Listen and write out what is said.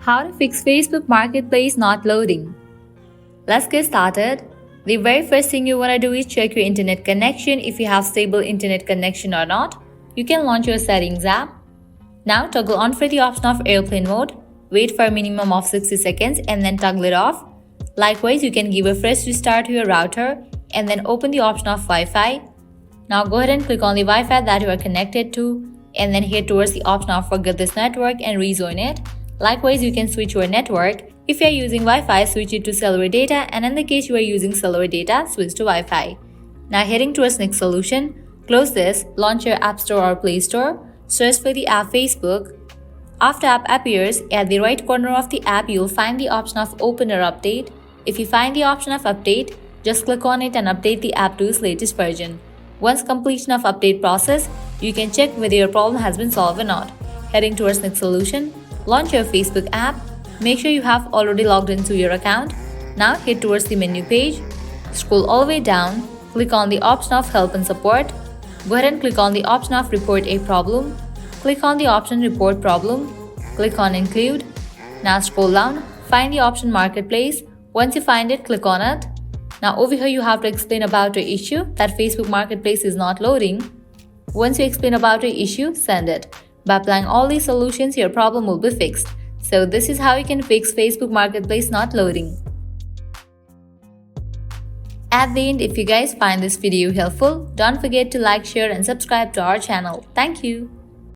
How to fix Facebook Marketplace not loading. Let's get started. The very first thing you want to do is check your internet connection if you have stable internet connection or not. You can launch your settings app. Now toggle on for the option of airplane mode. Wait for a minimum of 60 seconds and then toggle it off. Likewise, you can give a fresh restart to your router and then open the option of Wi-Fi. Now go ahead and click on the Wi-Fi that you are connected to and then head towards the option of forget this network and rejoin it. Likewise, you can switch your network. If you are using Wi-Fi, switch it to cellular data, and in the case you are using cellular data, switch to Wi-Fi. Now heading towards next solution, close this, launch your App Store or Play Store, search for the app Facebook. After app appears, at the right corner of the app, you'll find the option of Open or Update. If you find the option of Update, just click on it and update the app to its latest version. Once completion of update process, you can check whether your problem has been solved or not. Heading towards next solution, launch your Facebook app. Make sure you have already logged into your account. Now head towards the menu page. Scroll all the way down. Click on the option of Help and Support. Go ahead and click on the option of Report a Problem. Click on the option Report Problem. Click on Include. Now scroll down. Find the option Marketplace. Once you find it, click on it. Now over here you have to explain about your issue that Facebook Marketplace is not loading. Once you explain about your issue, send it. By applying all these solutions, your problem will be fixed. So this is how you can fix Facebook Marketplace not loading. At the end, if you guys find this video helpful, don't forget to like, share and subscribe to our channel. Thank you.